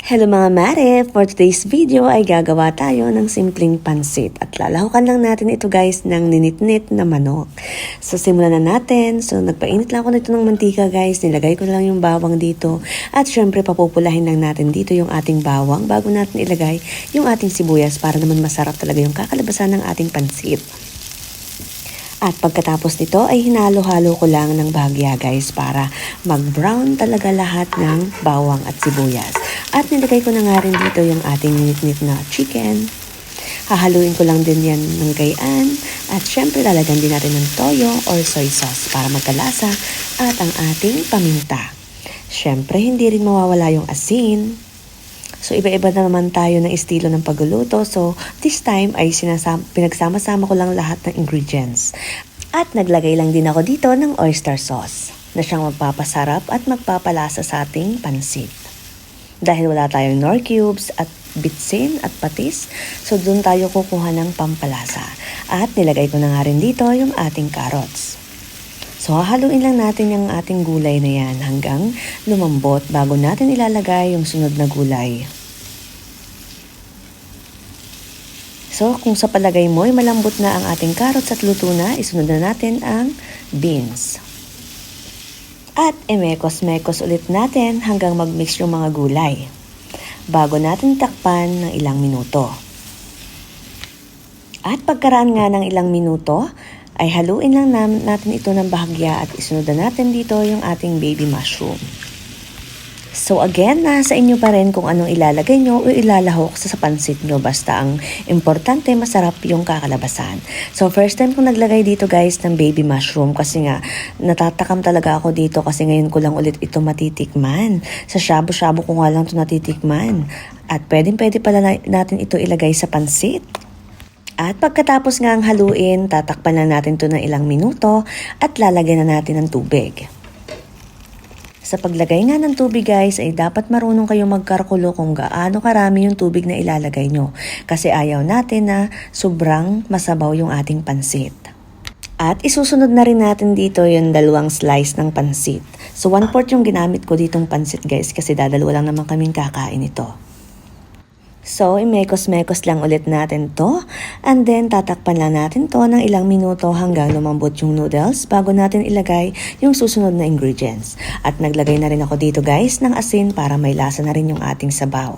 Hello mga mare! For today's video ay gagawa tayo ng simpleng pansit at lalahukan lang natin ito guys ng ninitnit na manok. So simulan na natin. So nagpainit lang ako nito ng mantika guys. Nilagay ko lang yung bawang dito at syempre papupulahin lang natin dito yung ating bawang bago natin ilagay yung ating sibuyas para naman masarap talaga yung kakalabasan ng ating pansit. At pagkatapos nito ay hinalo-halo ko lang ng bahagya guys para mag-brown talaga lahat ng bawang at sibuyas. At nilagay ko na nga rin dito yung ating nit-nit na chicken. Hahaluin ko lang din yan ng gayaan. At syempre lalagyan din natin ng toyo or soy sauce para magkalasa at ang ating paminta. Syempre hindi rin mawawala yung asin. So iba-iba na naman tayo ng estilo ng pagluluto. So this time ay pinagsama-sama ko lang lahat ng ingredients. At naglagay lang din ako dito ng oyster sauce na siyang magpapasarap at magpapalasa sa ating pansit. Dahil wala tayong nor cubes at bitsin at patis, so doon tayo kukuha ng pampalasa. At nilagay ko na nga rin dito yung ating carrots. So hahaluin lang natin yung ating gulay na yan hanggang lumambot bago natin ilalagay yung sunod na gulay. So kung sa palagay mo ay malambot na ang ating carrots at luto na, isunod na natin ang beans. At imekos-mekos ulit natin hanggang mag-mix yung mga gulay bago natin takpan ng ilang minuto. At pagkaraan nga ng ilang minuto, ay haluin lang natin ito ng bahagya at isunod na natin dito yung ating baby mushroom. So again, nasa inyo pa rin kung anong ilalagay nyo o ilalahok sa pansit nyo. Basta ang importante, masarap yung kakalabasan. So first time kong naglagay dito guys ng baby mushroom kasi nga natatakam talaga ako dito kasi ngayon ko lang ulit ito matitikman. Sa shabu-shabu ko nga lang ito natitikman. At pwede pala natin ito ilagay sa pansit. At pagkatapos nga ang haluin, tatakpan na natin ito ng ilang minuto at lalagyan na natin ng tubig. Sa paglagay nga ng tubig guys ay dapat marunong kayo magkalkulo kung gaano karami yung tubig na ilalagay nyo. Kasi ayaw natin na sobrang masabaw yung ating pansit. At isusunod na rin natin dito yung 2 slice ng pansit. So 1/4 yung ginamit ko ditong pansit guys kasi dadalawa lang naman kaming kakain ito. So, imekos-mekos lang ulit natin to. And then, tatakpan lang natin to ng ilang minuto hanggang lumambot yung noodles bago natin ilagay yung susunod na ingredients. At naglagay na rin ako dito guys ng asin para may lasa na rin yung ating sabaw.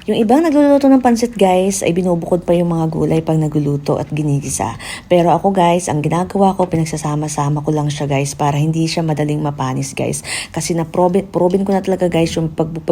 Yung ibang nagluluto ng pansit guys ay binubukod pa yung mga gulay pag nagluluto at ginigisa. Pero ako guys, ang ginagawa ko, pinagsasama-sama ko lang siya guys para hindi siya madaling mapanis guys. Kasi na-proven ko na talaga guys yung